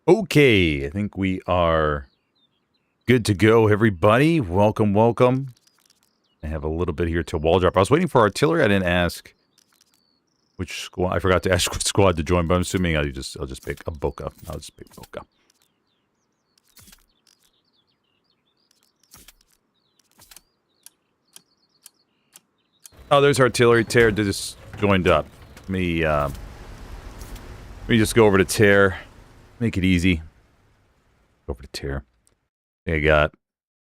Okay, I think we are good to go, everybody. Welcome, welcome. I have a little bit here to wall drop. I was waiting for artillery. I didn't ask which squad. I forgot to ask which squad to join, but I'm assuming I'll just pick a Boca. I'll just pick Boca. Oh, there's artillery. Tear just joined up. Let me just go over to Tear. Make it easy. Go over to Tear. I got a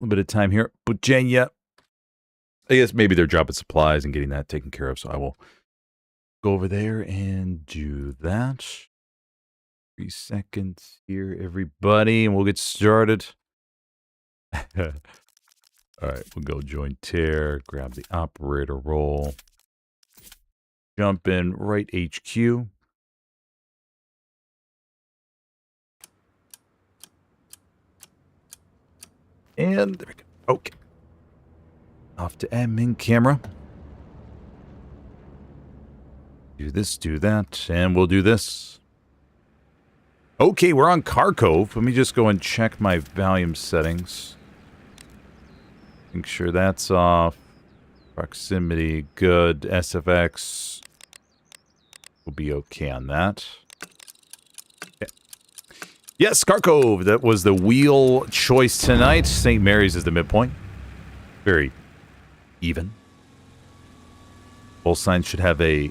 little bit of time here. Virginia. I guess maybe they're dropping supplies and getting that taken care of, so I will go over there and do that. 3 seconds here, everybody, and we'll get started. All right, we'll go join Tear, grab the operator role, jump in right HQ. And there we go. Okay. Off to admin camera. Do this, do that, and we'll do this. Okay, we're on Kharkov. Let me just go and check my volume settings. Make sure that's off. Proximity, good. SFX will be okay on that. Okay. Yes, Kharkov. That was the wheel choice tonight. St. Mary's is the midpoint. Very even. Both sides should have a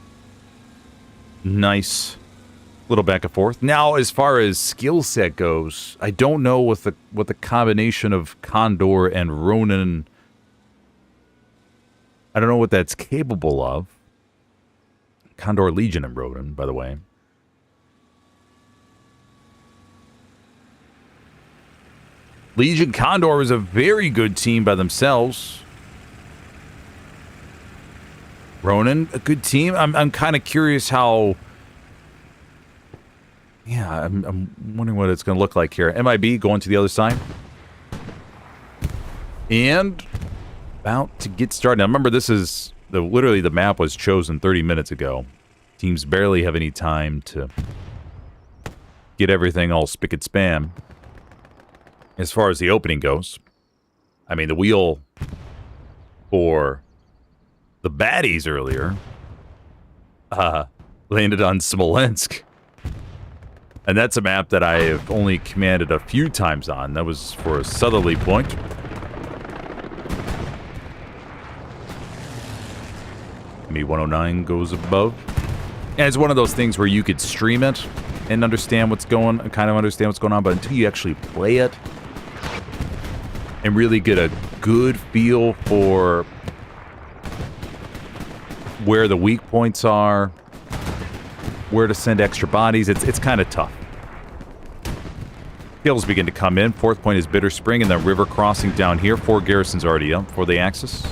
nice little back and forth. Now, as far as skill set goes, I don't know what the combination of Condor and Ronin. I don't know what that's capable of. Condor, Legion, and Ronin, by the way. Legion Condor is a very good team by themselves. Ronin, a good team. I'm kind of curious how. Yeah, I'm wondering what it's going to look like here. MIB going to the other side. And about to get started. Now, remember, this is literally the map was chosen 30 minutes ago. Teams barely have any time to get everything all spick and span. As far as the opening goes, I mean, the wheel for the baddies earlier landed on Smolensk. And that's a map that I have only commanded a few times on. That was for a southerly point. MIB 109 goes above. And it's one of those things where you could stream it and understand what's going on, but until you actually play it and really get a good feel for where the weak points are, where to send extra bodies, it's kind of tough. Kills begin to come in. 4th point is Bitter Spring, and then river crossing down here. 4 garrisons already up for the Axis.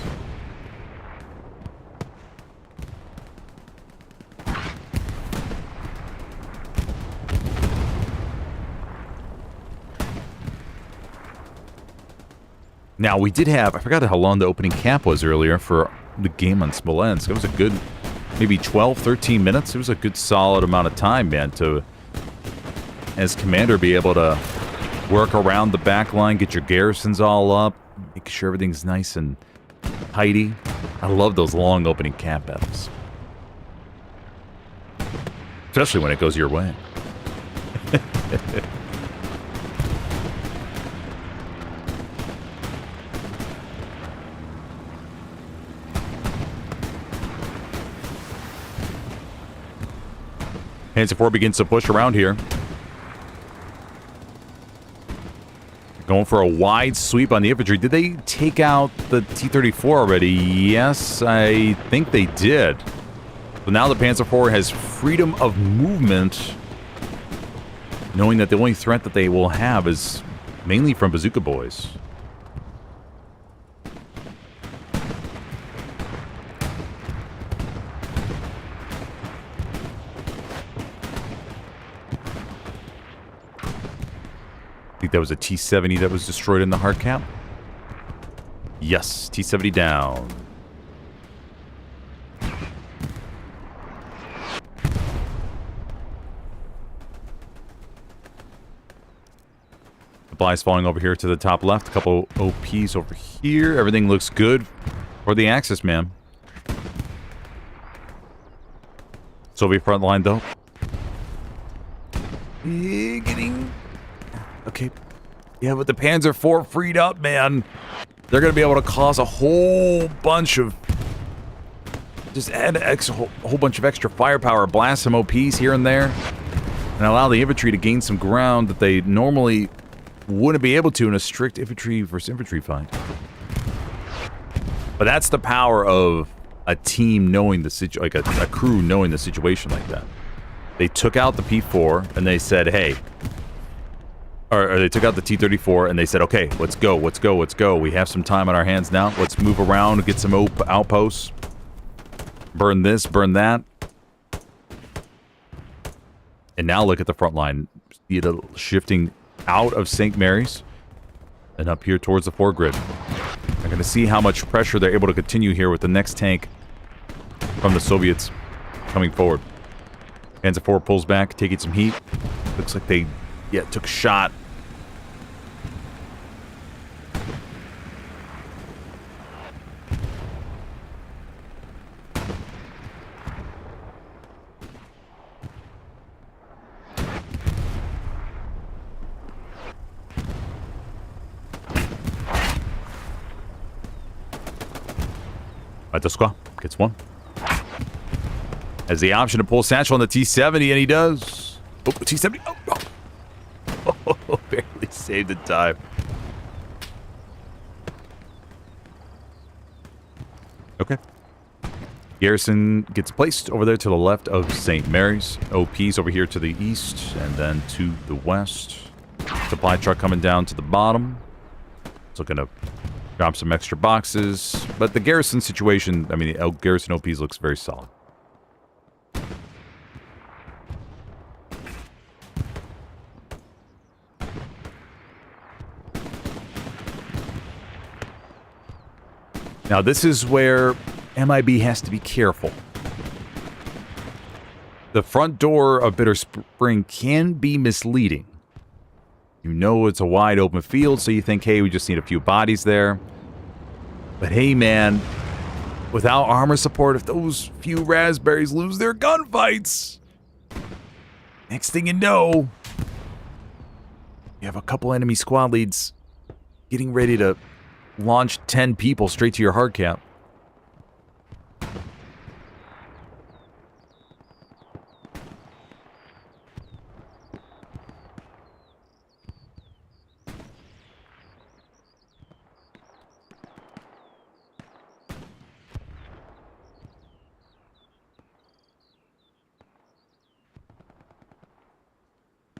Now, we did have, I forgot how long the opening cap was earlier for the game on Smolensk. It was a good, maybe 12, 13 minutes. It was a good solid amount of time, man, to, as commander, be able to work around the back line, get your garrisons all up, make sure everything's nice and tidy. I love those long opening cap battles. Especially when it goes your way. Panzer IV begins to push around here. Going for a wide sweep on the infantry. Did they take out the T-34 already? Yes, I think they did. So now the Panzer IV has freedom of movement, knowing that the only threat that they will have is mainly from bazooka boys. I think that was a T-70 that was destroyed in the hard cap. Yes, T-70 down. supplies falling over here to the top left. A couple OPs over here. Everything looks good for the Axis, man. Soviet front line, though. Getting... Okay. Yeah, but the Panzer IV freed up, man. They're going to be able to cause a whole bunch of... Just add a whole bunch of extra firepower. Blast some OPs here and there. And allow the infantry to gain some ground that they normally wouldn't be able to in a strict infantry versus infantry fight. But that's the power of a team knowing the situation, like a crew knowing the situation like that. They took out the P4 and they said, hey, or they took out the T-34 and they said, okay, let's go, let's go, let's go. We have some time on our hands now. Let's move around, get some outposts. Burn this, burn that. And now look at the front line. See it shifting out of St. Mary's and up here towards the foregrid. We're going to see how much pressure they're able to continue here with the next tank from the Soviets coming forward. Panzer IV pulls back, taking some heat. Looks like they, took a shot. Squad gets one. Has the option to pull Satchel on the T-70, and he does. Oh, T-70. Oh, barely saved the time. Okay. Garrison gets placed over there to the left of St. Mary's. OP's over here to the east, and then to the west. Supply truck coming down to the bottom. It's looking to drop some extra boxes, but the garrison situation, I mean, the garrison OPs looks very solid. Now, this is where MIB has to be careful. The front door of Bitter Spring can be misleading. You know it's a wide open field, so you think, hey, we just need a few bodies there. But hey, man, without armor support, if those few raspberries lose their gunfights, next thing you know, you have a couple enemy squad leads getting ready to launch 10 people straight to your hard cap.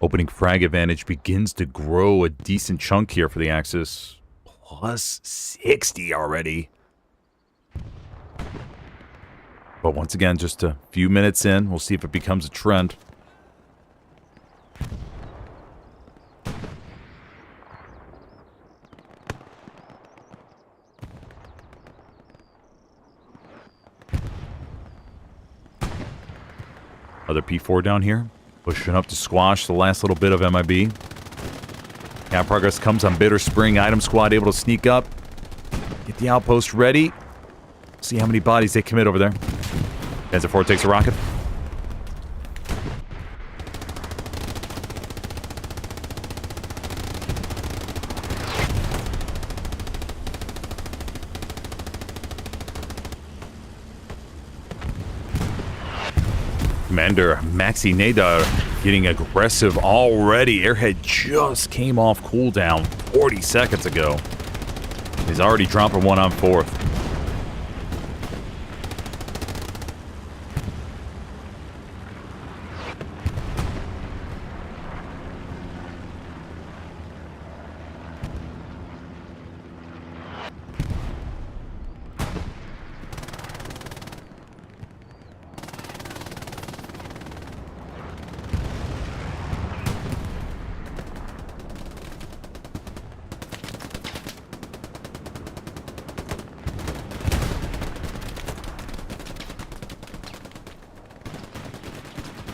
Opening frag advantage begins to grow a decent chunk here for the Axis. Plus 60 already. But once again, just a few minutes in, we'll see if it becomes a trend. Other P4 down here. Pushing up to squash the last little bit of MIB. Now progress comes on Bitter Spring. Item squad able to sneak up. Get the outpost ready. See how many bodies they commit over there. Panzer IV takes a rocket. Commander Maxi Nadar getting aggressive already. Airhead just came off cooldown 40 seconds ago. He's already dropping one on fourth.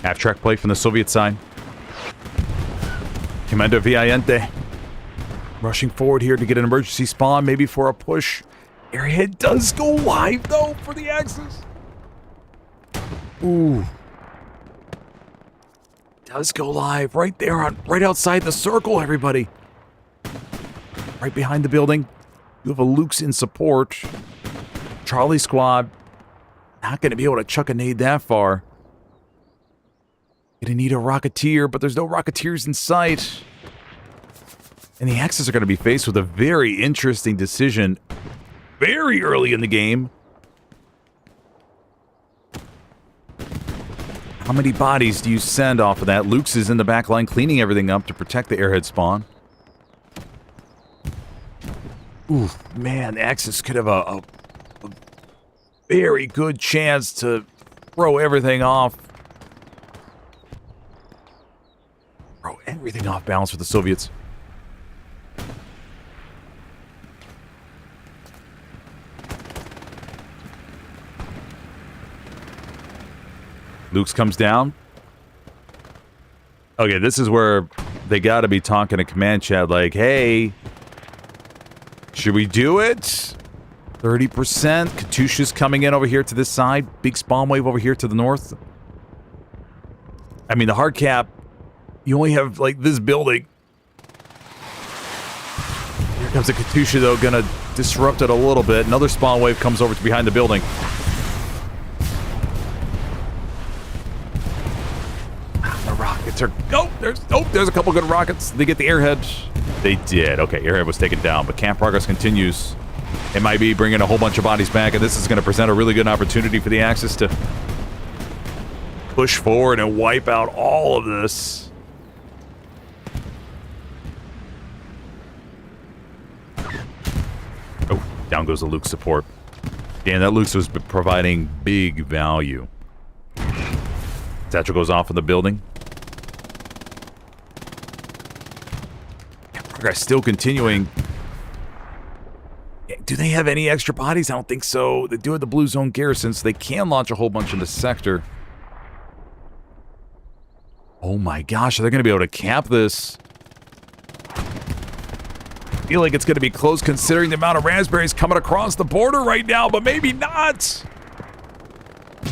Half-track play from the Soviet side. Commander Viayente Rushing forward here to get an emergency spawn, maybe for a push. Airhead does go live, though, for the Axis. Ooh. Does go live right there, right outside the circle, everybody. Right behind the building. You have a Luke's in support. Charlie squad. Not going to be able to chuck a nade that far. Gonna need a Rocketeer, but there's no Rocketeers in sight. And the Axis are going to be faced with a very interesting decision very early in the game. How many bodies do you send off of that? Luke's is in the back line cleaning everything up to protect the airhead spawn. Ooh, man, the Axis could have a very good chance to throw everything off. Throw everything off balance for the Soviets. Luke's comes down. Okay, this is where they got to be talking to command chat like, hey, should we do it? 30%. Katyusha's coming in over here to this side. Big spawn wave over here to the north. I mean, the hard cap, you only have, like, this building. Here comes the Katyusha, though, gonna disrupt it a little bit. Another spawn wave comes over to behind the building. There's a couple good rockets. They get the airhead. They did. Okay, airhead was taken down, but camp progress continues. MIB bringing a whole bunch of bodies back, and this is going to present a really good opportunity for the Axis to push forward and wipe out all of this. Oh, down goes the Luke support. Dan, that Luke was providing big value. Satchel goes off in the building. Progress still continuing. Do they have any extra bodies? I don't think so. They do have the blue zone garrison, so they can launch a whole bunch in the sector. Oh my gosh, are they going to be able to cap this? I feel like it's going to be close considering the amount of raspberries coming across the border right now, but maybe not.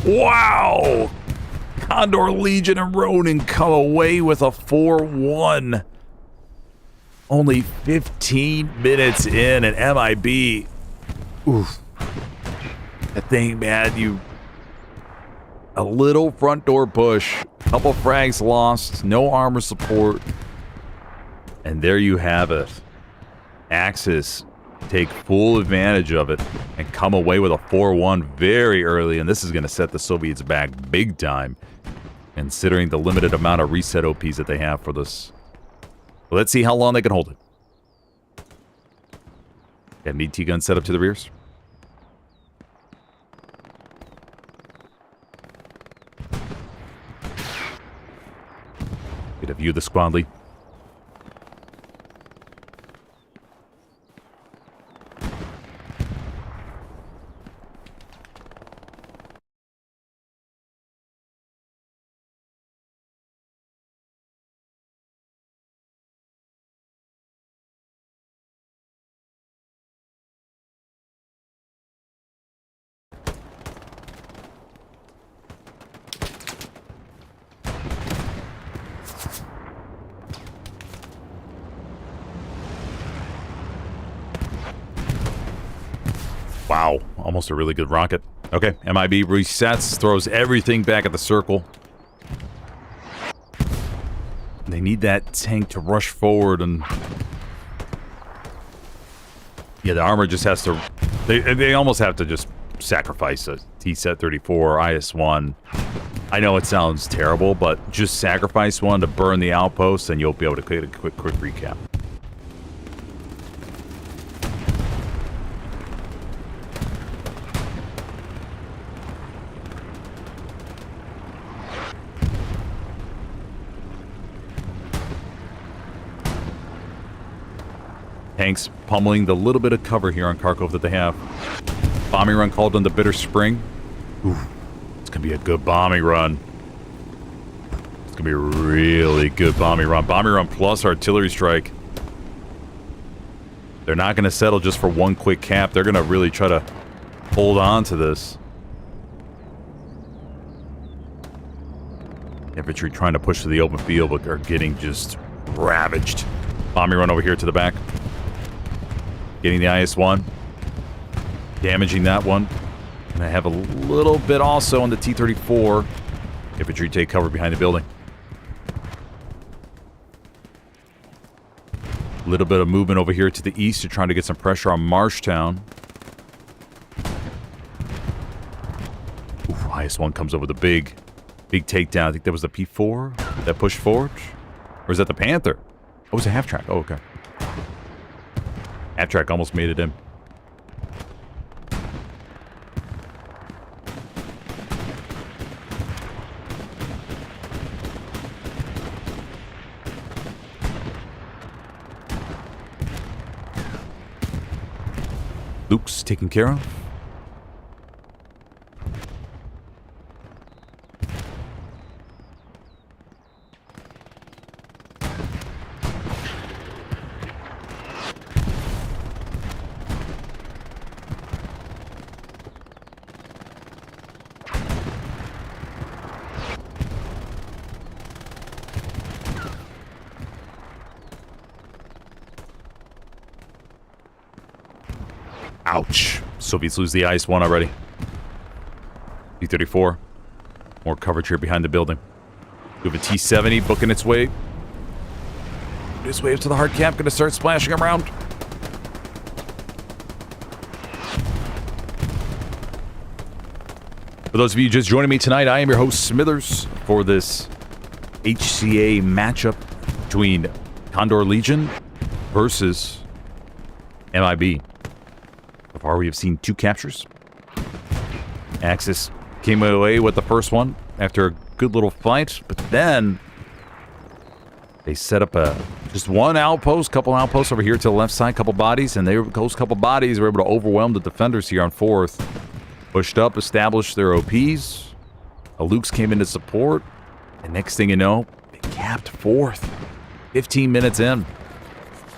Wow. Condor, Legion, and Ronin come away with a 4-1. Only 15 minutes in, and MIB. Oof. That thing, man, a little front door push. Couple frags lost. No armor support. And there you have it. Axis take full advantage of it and come away with a 4-1 very early. And this is going to set the Soviets back big time, considering the limited amount of reset OPs that they have for this. Well, let's see how long they can hold it. Got an ET gun set up to the rears. Get a view of the squad lead. Wow, almost a really good rocket. Okay, MIB resets, throws everything back at the circle. They need that tank to rush forward, and yeah, the armor just has to. They almost have to just sacrifice a T-Set 34 or IS-1. I know it sounds terrible, but just sacrifice one to burn the outpost, and you'll be able to get a quick recap. Tanks pummeling the little bit of cover here on Kharkov that they have. Bombing run called on the Bitter Spring. Ooh, it's going to be a good bombing run. It's going to be a really good bombing run. Bombing run plus artillery strike. They're not going to settle just for one quick cap. They're going to really try to hold on to this. Infantry trying to push to the open field, but are getting just ravaged. Bombing run over here to the back. Getting the IS-1. Damaging that one. And I have a little bit also on the T-34. Infantry take cover behind the building. A little bit of movement over here to the east. They're trying to get some pressure on Marshtown. Ooh, IS-1 comes over the big takedown. I think that was the P4 that pushed forward. Or is that the Panther? Oh, it was a half-track. Oh, okay. Half-track almost made it in. Luke's taken care of. Ouch. Soviets lose the IS-1 already. T-34. More coverage here behind the building. We have a T-70 booking its way. Its way up to the hard cap. Going to start splashing around. For those of you just joining me tonight, I am your host, Smithers, for this HCA matchup between Condor Legion versus MIB. So far, we have seen 2 captures. Axis came away with the first one after a good little fight, but then they set up just one outpost, couple outposts over here to the left side, couple bodies, and those couple bodies were able to overwhelm the defenders here on 4th. Pushed up, established their OPs. Alukes came into support, and next thing you know, they capped 4th. 15 minutes in.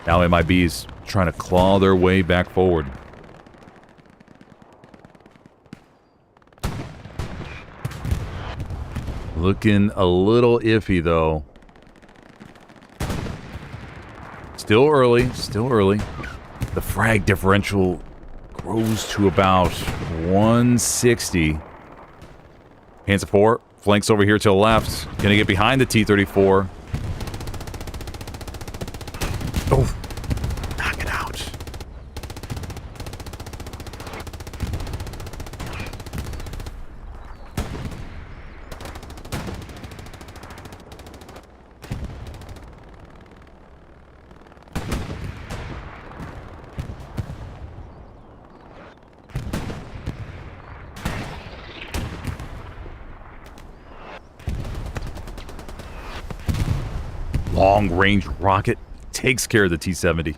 Now MIB's trying to claw their way back forward. Looking a little iffy, though. Still early, still early. The frag differential grows to about 160. Hands of 4. Flanks over here to the left. Gonna get behind the T-34. Oh, knock it out. Long-range rocket takes care of the T-70.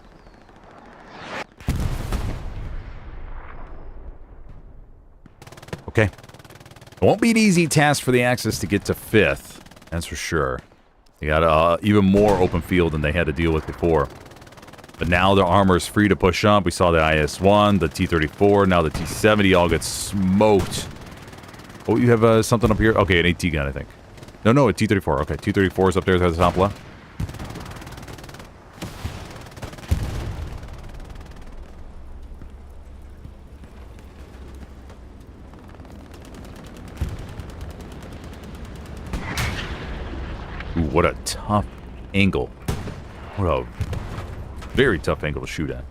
Okay. It won't be an easy task for the Axis to get to 5th. That's for sure. They got even more open field than they had to deal with before. But now their armor is free to push up. We saw the IS-1, the T-34, now the T-70 all gets smoked. Oh, you have something up here? Okay, an AT gun, I think. No, a T-34. Okay, T-34 is up there at the top left. Ooh, what a tough angle. What a very tough angle to shoot at.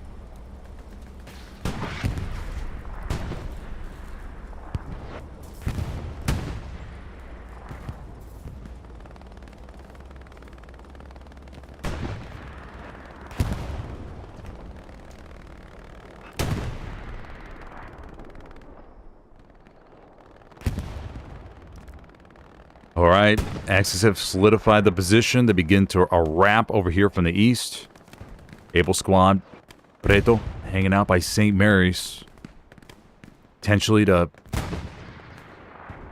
All right, Axis have solidified the position. They begin to wrap over here from the east. Able squad, Preto, hanging out by St. Mary's. Potentially to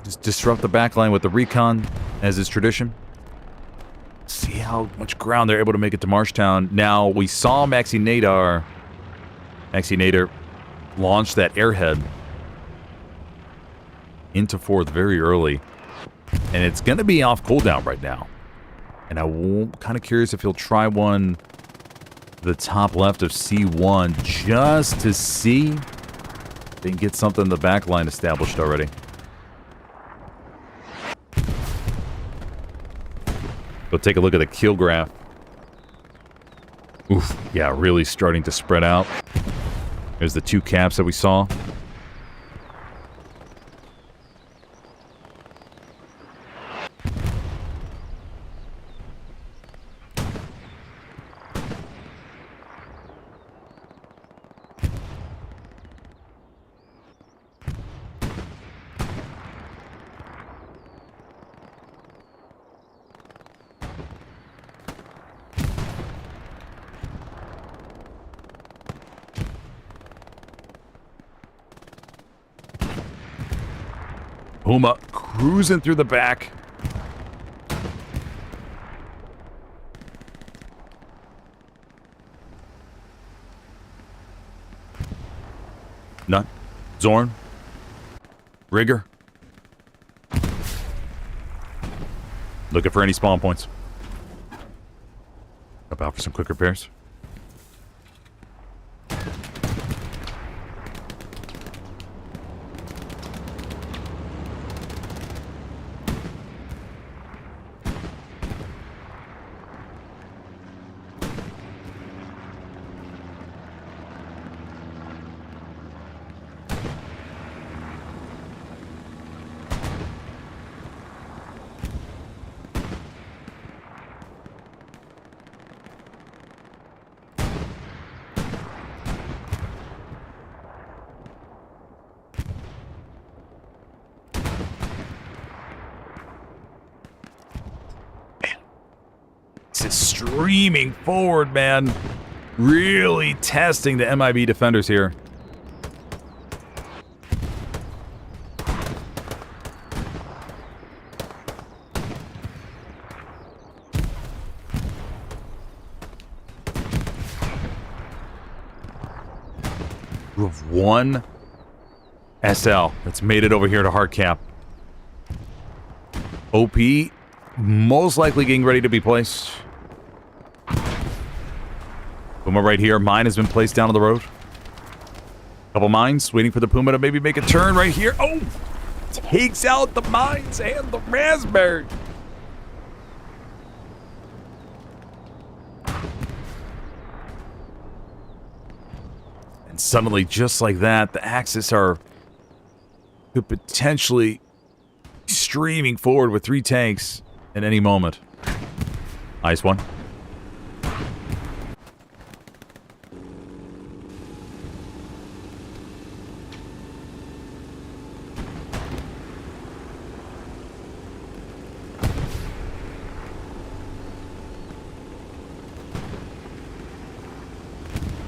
just disrupt the backline with the recon, as is tradition. See how much ground they're able to make it to Marshtown. Now, we saw Maxi Nadar Nader launched that airhead into 4th very early. And it's going to be off cooldown right now. And I'm kind of curious if he'll try one the top left of C1 just to see if they can get something in the back line established already. Go take a look at the kill graph. Oof, yeah, really starting to spread out. There's the 2 caps that we saw. Puma cruising through the back. Nut. Zorn. Rigger. Looking for any spawn points. About for some quick repairs. Streaming forward, man. Really testing the MIB defenders here. You have 1 SL that's made it over here to hard cap. OP most likely getting ready to be placed. Puma right here. Mine has been placed down on the road. Couple mines waiting for the Puma to maybe make a turn right here. Oh! Takes out the mines and the raspberry. And suddenly, just like that, the Axis could potentially streaming forward with 3 tanks at any moment. Nice one.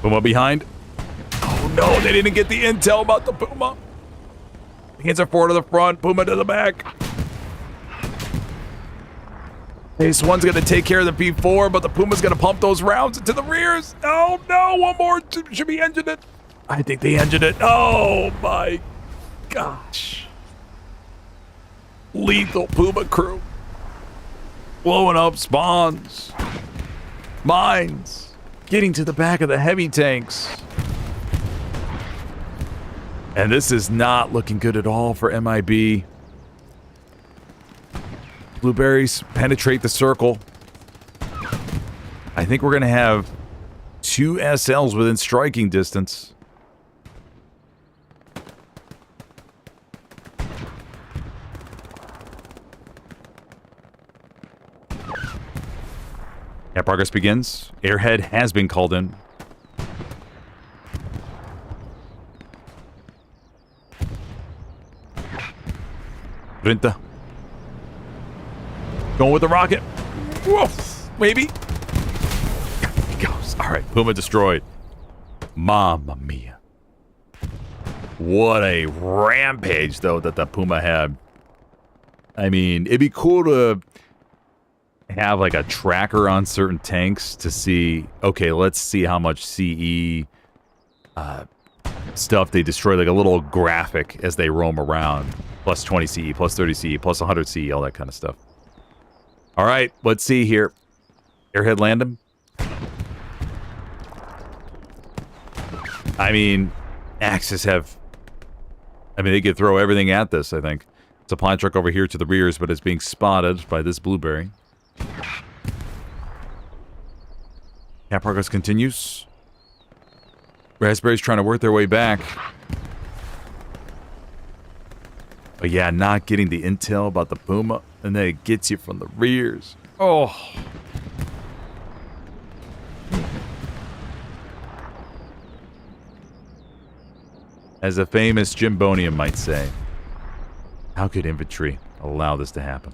Puma behind. Oh no, they didn't get the intel about the Puma. Hands are forward to the front, Puma to the back. This one's gonna take care of the P4, but the Puma's gonna pump those rounds into the rears. Oh no, one more should be engined it. I think they engined it. Oh my gosh. Lethal Puma crew. Blowing up spawns. Mines. Getting to the back of the heavy tanks. And this is not looking good at all for MIB. Blueberries penetrate the circle. I think we're going to have 2 SLs within striking distance. Yeah, progress begins. Airhead has been called in. Rinta. Going with the rocket. Woof, maybe. He goes. All right, Puma destroyed. Mamma mia. What a rampage, though, that the Puma had. I mean, it'd be cool to have like a tracker on certain tanks to see, okay, let's see how much CE stuff. They destroy like a little graphic as they roam around. Plus 20 CE, plus 30 CE, plus 100 CE, all that kind of stuff. All right, let's see here. Airhead land him. I mean, Axis have... I mean, they could throw everything at this, I think. Supply truck over here to the rears, but it's being spotted by this blueberry. Cap progress continues. Raspberries trying to work their way back. But yeah, not getting the intel about the Puma, and then it gets you from the rears. Oh. As a famous Jimbonian might say, how could infantry allow this to happen?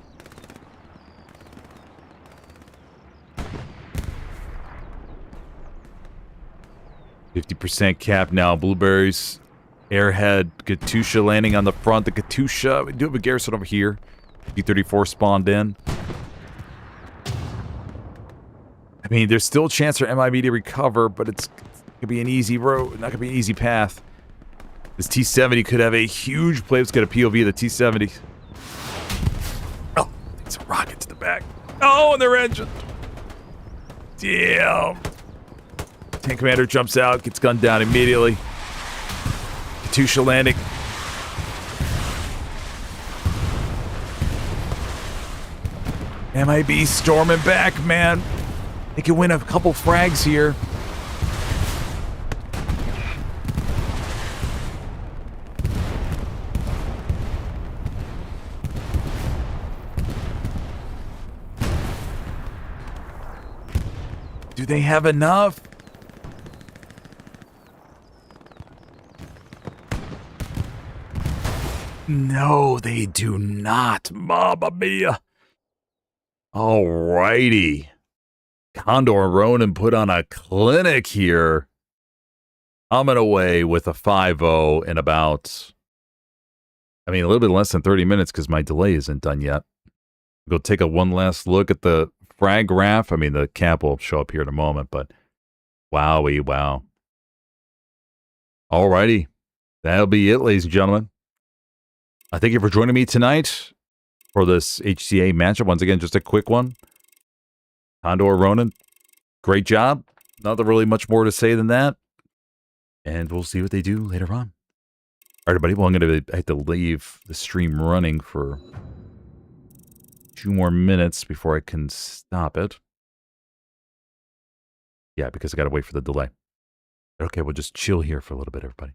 %50 cap now. Blueberries, Airhead, Katusha landing on the front. The Katusha, we do have a garrison over here. B-34 spawned in. I mean, there's still a chance for MIB to recover, but it's going to be an easy road. Not going to be an easy path. This T-70 could have a huge play. Let's get a POV of the T-70. Oh, it's a rocket to the back. Oh, and their engine. Damn. Tank commander jumps out, gets gunned down immediately. Katusha landing. MIB storming back, man. They can win a couple frags here. Do they have enough? No, they do not. Mamma mia. Alrighty. Condor and Ronin put on a clinic here. Coming away with a 5-0 in about, I mean, a little bit less than 30 minutes because my delay isn't done yet. Go take one last look at the frag graph. I mean, the cap will show up here in a moment, but wowie, wow. Alrighty. That'll be it, ladies and gentlemen. I thank you for joining me tonight for this HCA matchup. Once again, just a quick one. Condor, Ronin, great job. Not really much more to say than that. And we'll see what they do later on. All right, everybody. Well, I'm going to have to leave the stream running for 2 more minutes before I can stop it. Yeah, because I got to wait for the delay. Okay, we'll just chill here for a little bit, everybody.